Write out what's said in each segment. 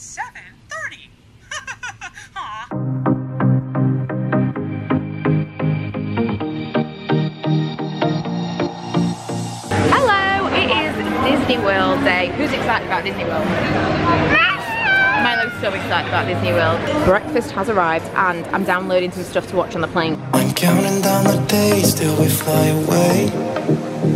7:30. Aw. Hello, it is Disney World Day. Who's excited about Disney World? Milo's so excited about Disney World. Breakfast has arrived and I'm downloading some stuff to watch on the plane. I'm counting down the days till we fly away,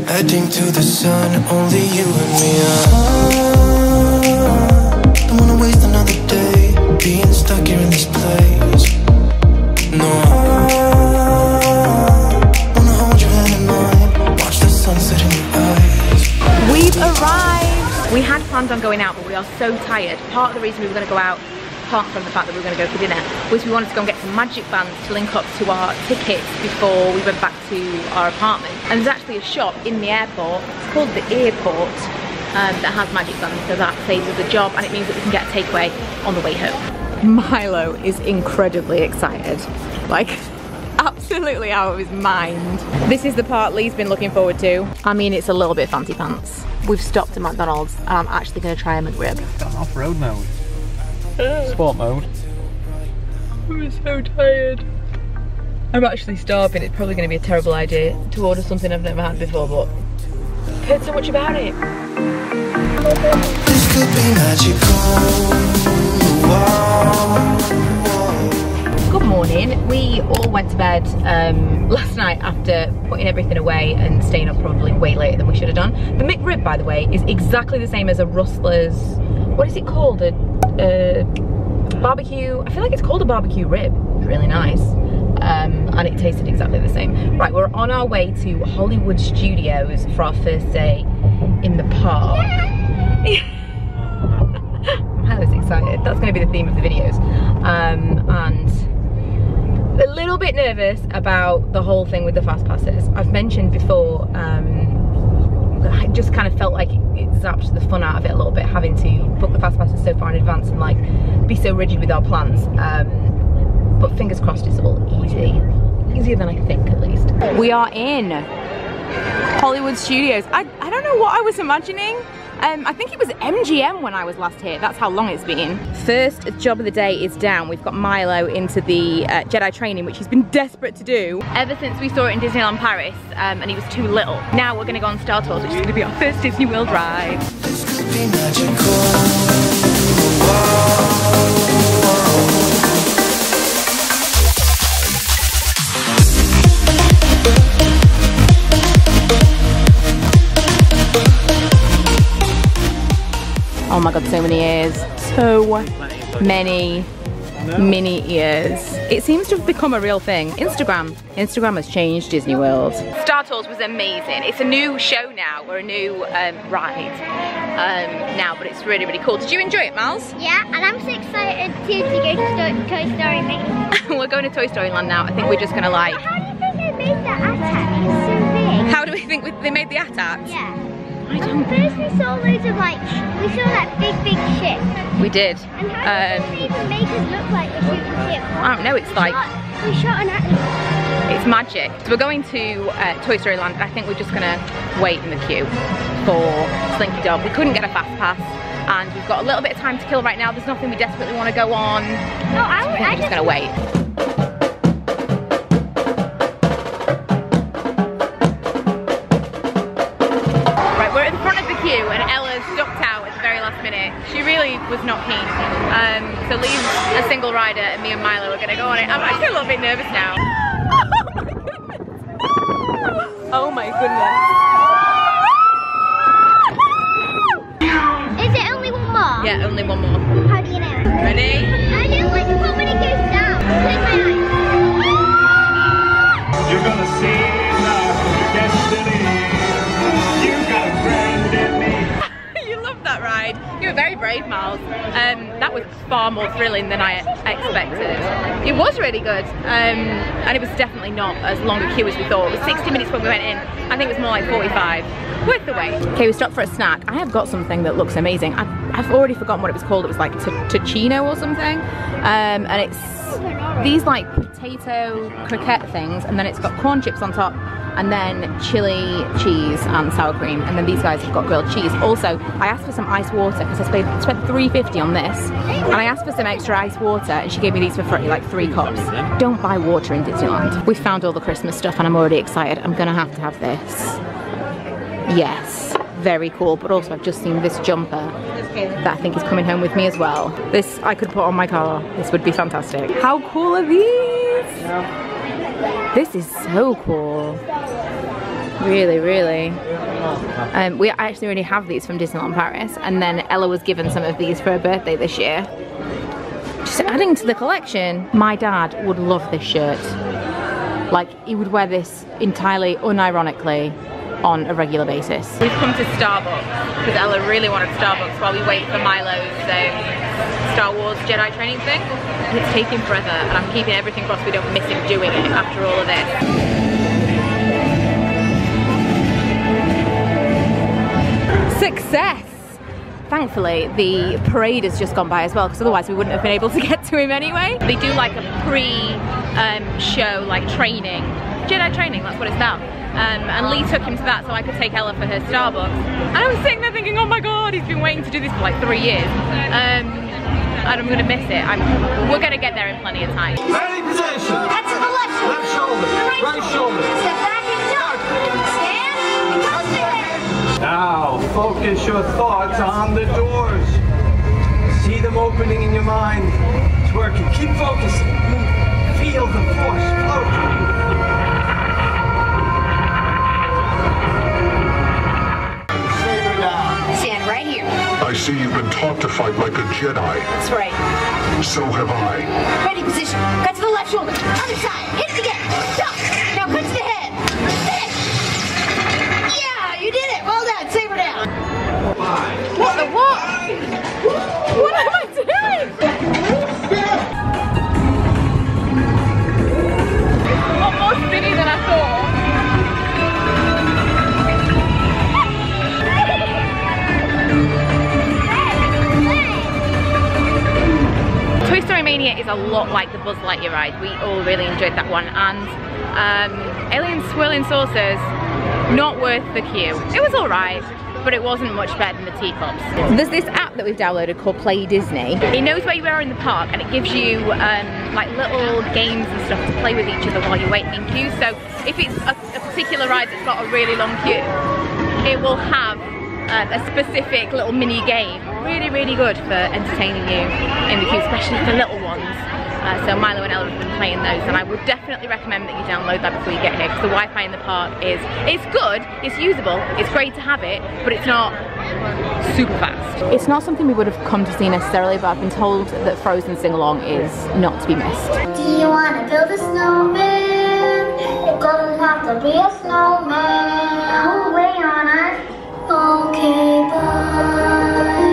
heading to the sun, only you and me. Don't wanna waste another day being stuck here in this place. No, I wanna hold your hand in mine, watch the sunset in your eyes. We've arrived! We had planned on going out, but we are so tired. Part of the reason we were going to go out, apart from the fact that we were going to go for dinner, was we wanted to go and get some magic bands to link up to our tickets before we went back to our apartment. And there's actually a shop in the airport, it's called the Airport, that has magic bands, so that saves us a job and it means that we can get a takeaway on the way home. Milo is incredibly excited, like absolutely out of his mind. This is the part Lee's been looking forward to. I mean, it's a little bit fancy pants. We've stopped at McDonald's and I'm actually going to try a McRib. Got an off-road mode. Sport mode. I'm so tired. I'm actually starving. It's probably going to be a terrible idea to order something I've never had before, but I've heard so much about it. This could be magical. Wow. Good morning. We all went to bed last night after putting everything away and staying up probably way later than we should have done. The McRib, by the way, is exactly the same as a Rustler's, what is it called? A barbecue, I feel like it's called a barbecue rib. It's really nice. And it tasted exactly the same. Right, we're on our way to Hollywood Studios for our first day in the park. I was excited. That's going to be the theme of the videos. And a little bit nervous about the whole thing with the fast passes. I've mentioned before, I just kind of felt like it zapped the fun out of it a little bit, having to book the fast passes so far in advance and like be so rigid with our plans. But fingers crossed it's all easy. Easier than I think, at least. We are in Hollywood Studios. I don't know what I was imagining. I think it was MGM when I was last here. That's how long it's been. First job of the day is down. We've got Milo into the Jedi training, which he's been desperate to do ever since we saw it in Disneyland Paris, and he was too little. Now we're gonna go on Star Tours, which is gonna be our first Disney World ride. This could be magical. Wow. Oh my god, so many ears. So many mini ears. It seems to have become a real thing. Instagram has changed Disney World. Star Tours was amazing. It's a new show now, or a new ride now, but it's really, really cool. Did you enjoy it, Miles? Yeah, and I'm so excited to go to Toy Story Land. We're going to Toy Story Land now. I think we're just gonna like... How do you think they made the AT-AT? It's so big. How do we think they made the AT-AT? Yeah. I don't... First we saw loads of like, we saw that big ship. We did. And how did they even make us look like a shooting ship? I don't know, it's like... We shot an AT-AT. It's magic. So we're going to Toy Story Land, and I think we're just gonna wait in the queue for Slinky Dog. We couldn't get a fast pass, and we've got a little bit of time to kill right now. There's nothing we desperately want to go on. No, I think we're just gonna wait. Right, we're in front of the queue, and Ella's ducked out at the very last minute. She really was not keen. So Lee's a single rider, and me and Milo are gonna go on it. I'm actually a little bit nervous now. Oh my goodness. Is it only one more? Yeah, only one more. How do you know? Ready? I don't like it when it goes down. Close my eyes. You're gonna see your destiny. You got a friend in me. You love that ride. You were very brave, Miles. That was far more thrilling than I expected. It was really good, and it was definitely not as long a queue as we thought. It was 60 minutes when we went in. I think it was more like 45. Worth the wait. Okay, we stopped for a snack. I have got something that looks amazing. I've already forgotten what it was called. It was like tocino or something, and it's these like potato croquette things, and then it's got corn chips on top, and then chili, cheese and sour cream, and then these guys have got grilled cheese. Also, I asked for some ice water because I spent $3.50 on this, and I asked for some extra ice water and she gave me these for free, like 3 cups. Don't buy water in Disneyland. We found all the Christmas stuff and I'm already excited. I'm gonna have to have this. Yes, very cool, but also I've just seen this jumper that I think is coming home with me as well. This I could put on my car. This would be fantastic. How cool are these? This is so cool. Really, really. We actually already have these from Disneyland Paris, and then Ella was given some of these for her birthday this year. Just adding to the collection. My dad would love this shirt. Like, he would wear this entirely unironically on a regular basis. We've come to Starbucks because Ella really wanted Starbucks while we wait for Milo's Star Wars Jedi training thing, and it's taking forever, and I'm keeping everything crossed we don't miss him doing it after all of this. Success! Thankfully, the parade has just gone by as well, because otherwise we wouldn't have been able to get to him anyway. They do like a pre-show, like training, Jedi training, that's what it's about. And Lee took him to that so I could take Ella for her Starbucks. And I was sitting there thinking, oh my god, he's been waiting to do this for like 3 years. And I'm gonna miss it. We're gonna get there in plenty of time. Ready, position. Head to the left shoulder. Left shoulder. Right shoulder. Step back and jump. Stand and touch the head. Now, focus your thoughts on the doors. See them opening in your mind. It's working. Keep focusing. Feel the force flow. Stand right here. I see you've been taught to fight like a Jedi. That's right. So have I. Ready, position. Cut to the left shoulder. Other side. Hit it again. Jump. Now cut to the head. Finish. Yeah, you did it. Well done. Saber down. What the what? What am I doing? A lot more spinny than I thought. Toy Story Mania is a lot like the Buzz Lightyear ride. We all really enjoyed that one, and Alien Swirling Saucers, not worth the queue. It was alright, but it wasn't much better than the teacups. There's this app that we've downloaded called Play Disney. It knows where you are in the park and it gives you like little games and stuff to play with each other while you're waiting in queue. So if it's a particular ride that's got a really long queue, it will have a specific little mini game. Really, really good for entertaining you in the queue, especially for little ones. So Milo and Ella have been playing those, and I would definitely recommend that you download that before you get here, because the Wi-Fi in the park it's good, it's usable, it's great to have it, but it's not super fast. It's not something we would have come to see necessarily, but I've been told that Frozen sing-along is not to be missed. Do you want to build a snowman? It doesn't have to be a snowman. Oh, wait on it. Okay, bye.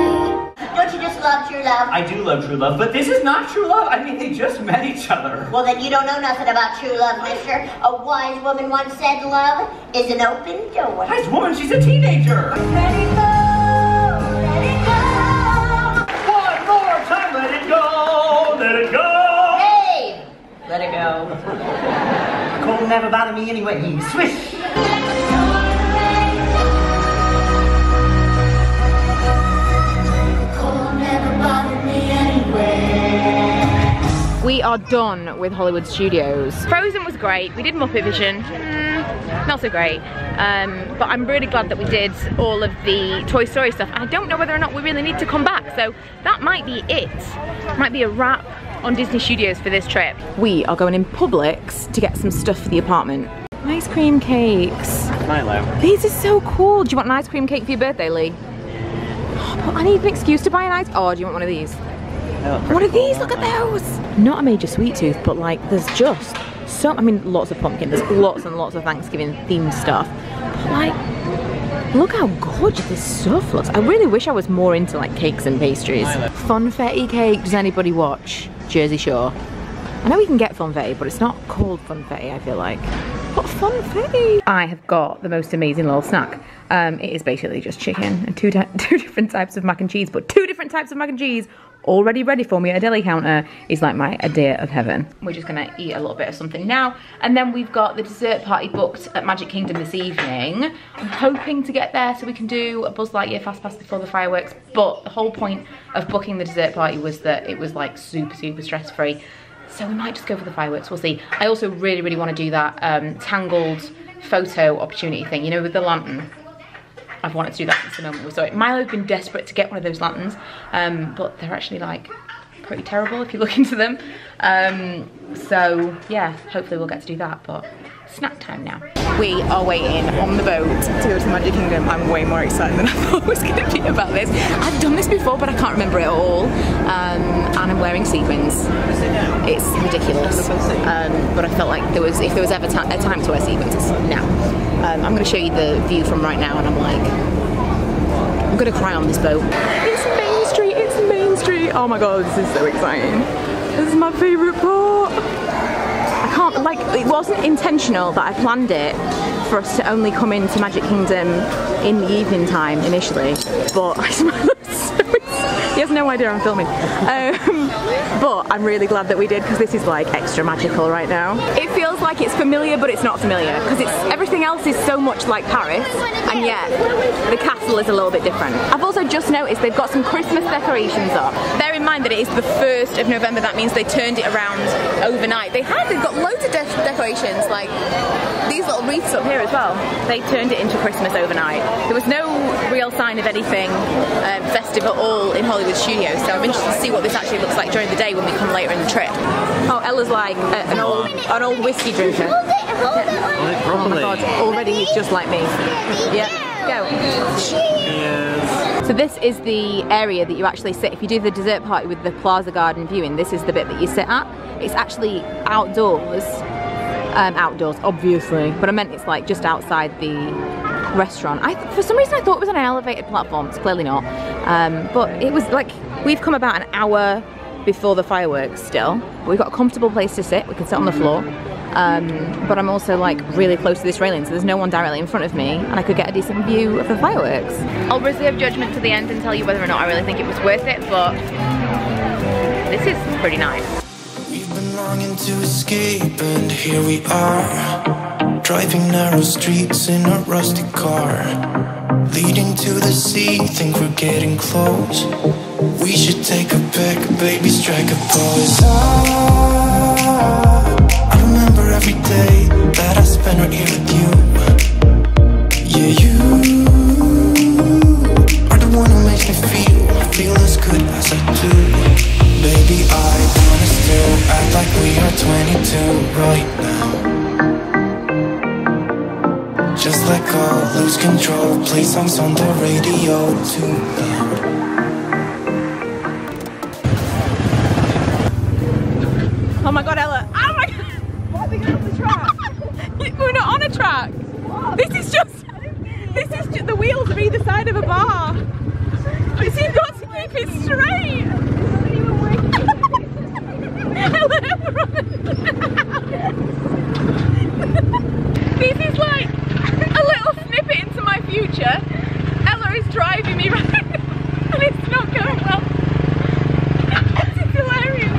Don't you just love true love? I do love true love, but this is not true love. I mean, they just met each other. Well, then you don't know nothing about true love, mister. A wise woman once said love is an open door. Wise woman, she's a teenager. Let it go, let it go. One more time, let it go, let it go. Hey! Let it go. Cold will never bother me anyway. Swish. We are done with Hollywood Studios. Frozen was great. We did Muppet Vision. Not so great. But I'm really glad that we did all of the Toy Story stuff. I don't know whether or not we really need to come back. So that might be it. Might be a wrap on Disney Studios for this trip. We are going in Publix to get some stuff for the apartment. Ice cream cakes. Milo. These are so cool. Do you want an ice cream cake for your birthday, Lee? Oh, I need an excuse to buy an ice. Oh, do you want one of these? What are these? Look at those! Not a major sweet tooth, but like there's just so, I mean, lots of pumpkin, there's lots and lots of Thanksgiving themed stuff. But like, look how gorgeous this stuff looks. I really wish I was more into like cakes and pastries. Funfetti cake, does anybody watch Jersey Shore? I know we can get funfetti, but it's not called funfetti, I feel like. But funfetti! I have got the most amazing little snack. It is basically just chicken and two different types of mac and cheese, but 2 different types of mac and cheese, already ready for me at a deli counter is like my idea of heaven. We're just gonna eat a little bit of something now, and then we've got the dessert party booked at Magic Kingdom this evening. I'm hoping to get there so we can do a Buzz Lightyear Fast Pass before the fireworks, but the whole point of booking the dessert party was that it was like super stress-free. So we might just go for the fireworks, we'll see. I also really want to do that Tangled photo opportunity thing, you know, with the lantern. I've wanted to do that since the moment we saw it. Milo's been desperate to get one of those lanterns, but they're actually like pretty terrible if you look into them. So yeah, hopefully we'll get to do that, but snack time now. We are waiting on the boat to go to the Magic Kingdom. I'm way more excited than I thought I was going to be about this. I've done this before, but I can't remember it at all. And I'm wearing sequins. It's ridiculous. But I felt like if there was ever a time to wear sequins, it's now. I'm going to show you the view from right now, and I'm like, I'm going to cry on this boat. It's Main Street, it's Main Street. Oh my God, this is so exciting. This is my favourite part. I can't, like, it wasn't intentional that I planned it for us to only come into Magic Kingdom in the evening time initially, but I smell so he has no idea I'm filming. But I'm really glad that we did, because this is like extra magical right now. It feels like it's familiar, but it's not familiar, because everything else is so much like Paris, and yet the castle is a little bit different. I've also just noticed they've got some Christmas decorations up. Bear in mind that it is the 1st of November, that means they turned it around overnight. They've got loads of decorations, like these little wreaths up here as well. They turned it into Christmas overnight. There was no real sign of anything festive at all in Hollywood Studios, so I'm interested to see what this actually looks like during the day when we come later in the trip. Oh, Ella's like an old whiskey drinker. Hold it. Oh my God, already he's just like me. Yeah, go. Yes. So this is the area that you actually sit. If you do the dessert party with the Plaza Garden viewing, this is the bit that you sit at. It's actually outdoors. Outdoors, obviously, but I meant it's like just outside the restaurant. For some reason I thought it was an elevated platform. It's clearly not. But it was like, we've come about an hour before the fireworks still. We've got a comfortable place to sit. We can sit on the floor. But I'm also like really close to this railing, so there's no one directly in front of me, and I could get a decent view of the fireworks. I'll reserve judgment to the end and tell you whether or not I really think it was worth it, but this is pretty nice. We've been longing to escape, and here we are, driving narrow streets in a rusty car, leading to the sea. Think we're getting close. We should take a pic, baby, strike a pose. I remember every day that I spent right here with you. Yeah, you are the one who makes me feel as good as I do. Baby, I wanna still act like we are 22 right now. Just let go, lose control, play songs on the radio too loud. Oh my God, Ella. Oh my God. Why are we going on the track? We're not on a track. This is just the wheels are either side of a bar. But you've got to keep it straight. This is like a little snippet into my future. Ella is driving me right now, and it's not going well. It's hilarious.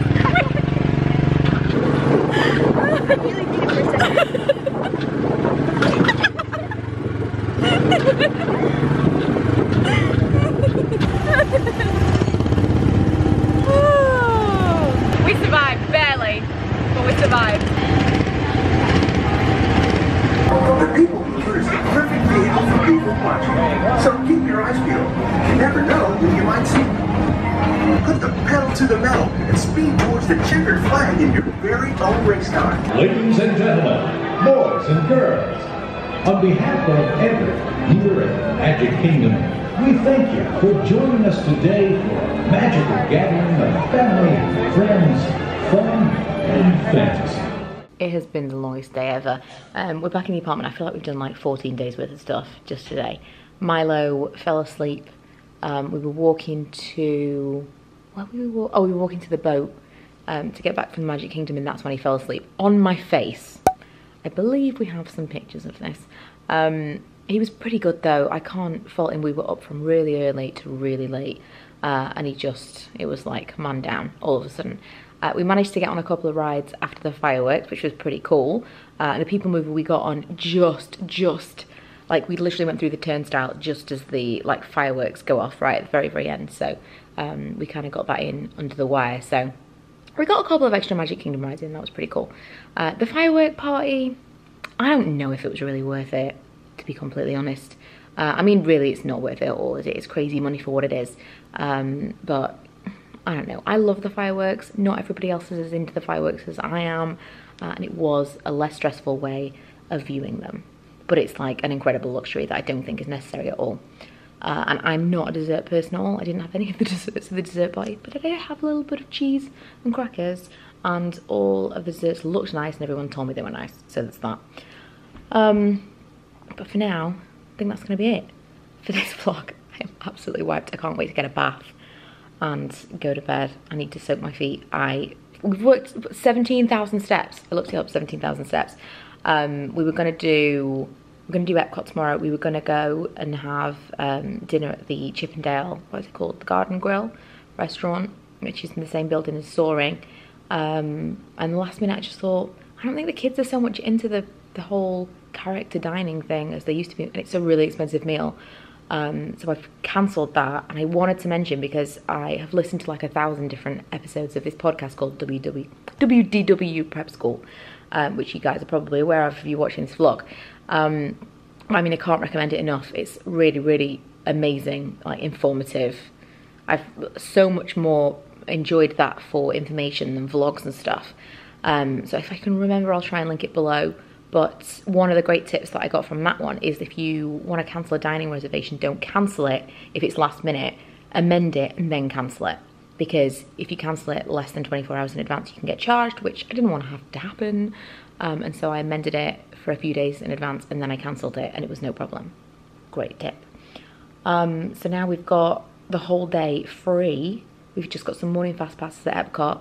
I really think it for a second. We survived, barely, but we survived. The people eater is the perfect vehicle for people watching. So keep your eyes peeled. You never know who you might see. Put the pedal to the metal and speed towards the checkered flag in your very own race car. Ladies and gentlemen, boys and girls, on behalf of everyone here at Magic Kingdom, we thank you for joining us today for a magical gathering of family, friends, fun, and fantasy. It has been the longest day ever. We're back in the apartment. I feel like we've done like 14 days worth of stuff just today. Milo fell asleep. We were walking to... Where were we walking? Oh, we were walking to the boat to get back from the Magic Kingdom, and that's when he fell asleep. On my face. I believe we have some pictures of this. He was pretty good though. I can't fault him. We were up from really early to really late, and it was like man down all of a sudden. We managed to get on a couple of rides after the fireworks, which was pretty cool. And the People Mover we got on just like, we literally went through the turnstile just as the like fireworks go off right at the very, very end. So we kind of got that in under the wire. So we got a couple of extra Magic Kingdom rides in. That was pretty cool. The firework party, I don't know if it was really worth it, to be completely honest. I mean, really, it's not worth it at all, is it? It's crazy money for what it is. But I don't know. I love the fireworks. Not everybody else is as into the fireworks as I am. And it was a less stressful way of viewing them. But it's like an incredible luxury that I don't think is necessary at all. And I'm not a dessert person at all. I didn't have any of the desserts of the dessert party, but I did have a little bit of cheese and crackers, and all of the desserts looked nice and everyone told me they were nice, so that's that. But for now, I think that's going to be it for this vlog. I am absolutely wiped. I can't wait to get a bath and go to bed. I need to soak my feet. We've worked 17,000 steps. I looked it up, 17,000 steps. We were going to do Epcot tomorrow. We were going to go and have dinner at the Chippendale, what is it called? The Garden Grill restaurant, which is in the same building as Soaring. And the last minute I just thought, I don't think the kids are so much into the whole character dining thing as they used to be. And it's a really expensive meal. So I've cancelled that, and I wanted to mention, because I have listened to like 1,000 different episodes of this podcast called WDW Prep School, which you guys are probably aware of if you're watching this vlog. I mean, I can't recommend it enough. It's really, really amazing, like informative. I've so much more enjoyed that for information than vlogs and stuff. So if I can remember, I'll try and link it below. But one of the great tips that I got from that one is, if you want to cancel a dining reservation, don't cancel it if it's last minute. Amend it and then cancel it. Because if you cancel it less than 24 hours in advance, you can get charged, which I didn't want to have to happen. And so I amended it for a few days in advance, and then I cancelled it, and it was no problem. Great tip. So now we've got the whole day free. We've just got some morning fast passes at Epcot.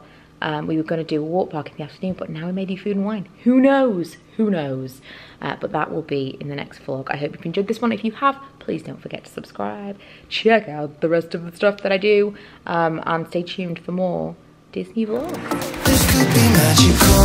We were going to do a walk park in the afternoon, but now we may do food and wine. Who knows? Who knows? But that will be in the next vlog. I hope you've enjoyed this one. If you have, please don't forget to subscribe. Check out the rest of the stuff that I do. And stay tuned for more Disney vlogs. This could be magical.